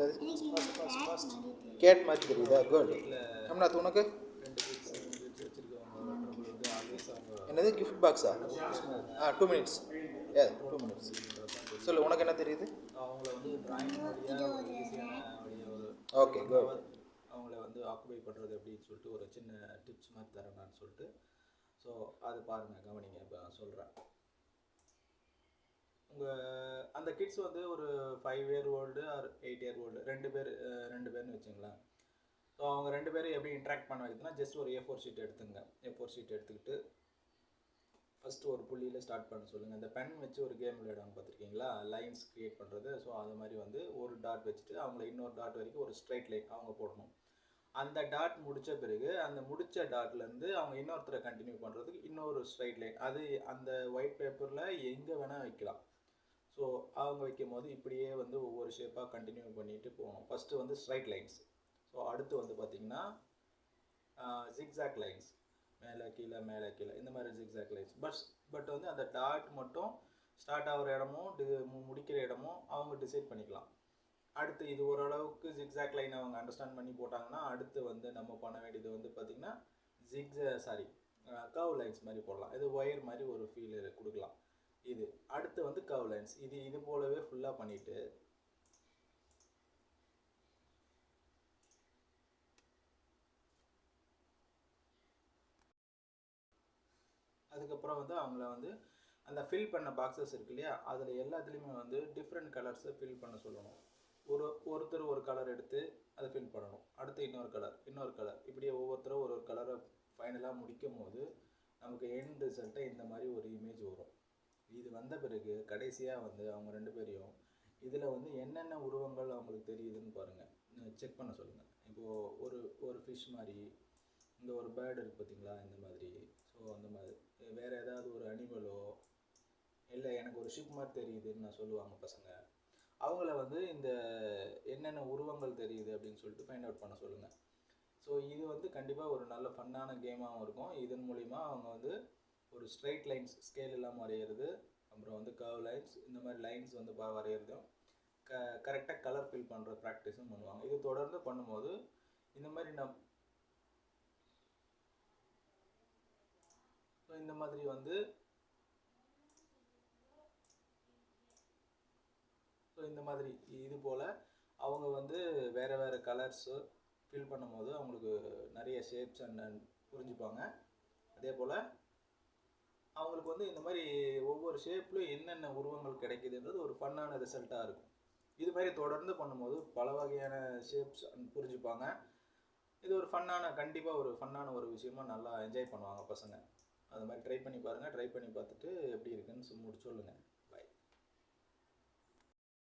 அது கேட் மாதிரி தெரியுதா? குட். அம்னாத் உனக்கு என்னது கிஃப்ட் பாக்ஸா? 2 மினிட்ஸ். 2 மினிட்ஸ் சொல்லு. உனக்கு என்ன தெரியுது? அவங்கள வந்து டிராயிங் வழியாக ஒரு ஈஸியான வழியாக ஒரு ஓகே குட். அவங்கள வந்து ஆக்குபை பண்ணுறது அப்படின்னு சொல்லிட்டு ஒரு சின்ன டிப்ஸ் மாதிரி தரேன்னு சொல்லிட்டு. ஸோ அது பாருங்கள், கவனிங்க. இப்போ நான் சொல்கிறேன். உங்கள் அந்த கிட்ஸ் வந்து ஒரு 5 year old or 8 year old ரெண்டு பேர்னு வச்சுங்களேன். ஸோ அவங்க 2 பேரும் எப்படி இன்ட்ராக்ட் பண்ண வைக்கிறதுனா, ஜஸ்ட் ஒரு A4 ஷீட் எடுத்துங்க. A4 ஷீட் எடுத்துக்கிட்டு ஃபஸ்ட்டு ஒரு புள்ளியில் ஸ்டார்ட் பண்ண சொல்லுங்கள். இந்த பென் வச்சு ஒரு கேம் விளையாடுவாங்க பார்த்துருக்கீங்களா, லைன்ஸ் க்ரியேட் பண்ணுறது. ஸோ அது மாதிரி வந்து ஒரு டாட் வச்சுட்டு அவங்கள இன்னொரு டாட் வரைக்கும் ஒரு ஸ்ட்ரைட் லைன் அவங்க போடணும். அந்த டாட் முடித்த பிறகு அந்த முடித்த டாட்லேருந்து அவங்க இன்னொருத்தரை கண்டினியூ பண்ணுறதுக்கு இன்னொரு ஸ்ட்ரைட் லைன், அது அந்த ஒயிட் பேப்பரில் எங்கே வேணால் வைக்கலாம். ஸோ அவங்க வைக்கும் போது இப்படியே வந்து ஒவ்வொரு ஷேப்பாக கண்டினியூ பண்ணிட்டு போகணும். ஃபஸ்ட்டு வந்து ஸ்ட்ரைட் லைன்ஸ். ஸோ அடுத்து வந்து பார்த்திங்கன்னா ஜிக்ஸாக் லைன்ஸ், மேலே கீழே மேலே கீழே இந்த மாதிரி ஜிக்ஸாக் லைன்ஸ். பட் வந்து அந்த டாட் மட்டும் ஸ்டார்ட் ஆகிற இடமும் முடிக்கிற இடமும் அவங்க டிசைட் பண்ணிக்கலாம். அடுத்து இது ஓரளவுக்கு ஜிக்ஸாக் லைன் அவங்க அண்டர்ஸ்டாண்ட் பண்ணி போட்டாங்கன்னா, அடுத்து வந்து நம்ம பண்ண வேண்டியது வந்து பார்த்திங்கன்னா கர்வ் லைன்ஸ் மாதிரி போடலாம். இது ஒயர் மாதிரி ஒரு ஃபீல் கொடுக்கலாம். இது அடுத்து வந்து கர்வ் லைன்ஸ். இது போலவே ஃபுல்லாக பண்ணிவிட்டு அதுக்கப்புறம் வந்து அவங்கள வந்து அந்த ஃபில் பண்ண பாக்ஸஸ் இருக்கு இல்லையா, அதில் எல்லாத்துலேயுமே வந்து டிஃப்ரெண்ட் கலர்ஸை ஃபில் பண்ண சொல்லணும். ஒருத்தர் ஒரு கலர் எடுத்து அதை ஃபில் பண்ணணும். அடுத்து இன்னொரு கலர் இப்படியே ஒவ்வொருத்தரும் ஒரு கலரை ஃபைனலாக முடிக்கும் போது நமக்கு எண்ட் ரிசல்ட்டை இந்த மாதிரி ஒரு இமேஜ் வரும். இது வந்த பிறகு கடைசியாக வந்து அவங்க 2 பேரையும் இதில் வந்து என்னென்ன உருவங்கள் அவங்களுக்கு தெரியுதுன்னு பாருங்கள், செக் பண்ண சொல்லுங்கள். இப்போது ஒரு ஃபிஷ் மாதிரி, இந்த ஒரு பேர்டு இருக்குது பார்த்தீங்களா, இந்த மாதிரி. ஸோ அந்த மாதிரி வேறு ஏதாவது ஒரு அனிமலோ இல்லை எனக்கு ஒரு ஷிப் மாதிரி தெரியுதுன்னு நான் சொல்லுவாங்க பசங்க. அவங்கள வந்து இந்த என்னென்ன உருவங்கள் தெரியுது அப்படின்னு சொல்லிட்டு ஃபைண்ட் அவுட் பண்ண சொல்லுங்கள். ஸோ இது வந்து கண்டிப்பாக ஒரு நல்ல ஃபன்னான கேமாகவும் இருக்கும். இதன் மூலிமா அவங்க வந்து ஒரு ஸ்ட்ரைட் லைன்ஸ் ஸ்கேல் இல்லாமல் வரைகிறது, அப்புறம் வந்து கர்வ் லைன்ஸ் இந்த மாதிரி லைன்ஸ் வந்து வரைகிறதும் கரெக்டாக கலர் ஃபில் பண்ணுற ப்ராக்டிஸும் பண்ணுவாங்க. இது தொடர்ந்து பண்ணும்போது இந்த மாதிரி இந்த மாதிரி வந்து இந்த மாதிரி இது போல் அவங்க வந்து வேறு கலர்ஸு ஃபில் பண்ணும்போது அவங்களுக்கு நிறைய ஷேப்ஸ் அண்ட் புரிஞ்சுப்பாங்க. அதே போல் அவங்களுக்கு வந்து இந்த மாதிரி ஒவ்வொரு ஷேப்லையும் என்னென்ன உருவங்கள் கிடைக்குதுன்றது ஒரு ஃபன்னான ரிசல்ட்டாக இருக்கும். இது மாதிரி தொடர்ந்து பண்ணும்போது பல வகையான ஷேப்ஸ் புரிஞ்சுப்பாங்க. இது ஒரு கண்டிப்பாக ஒரு ஃபன்னான ஒரு விஷயமா நல்லா என்ஜாய் பண்ணுவாங்க பசங்க. அது மாதிரி ட்ரை பண்ணி பாருங்கள். ட்ரை பண்ணி பார்த்துட்டு எப்படி இருக்குன்னு சொல்லுங்கள்.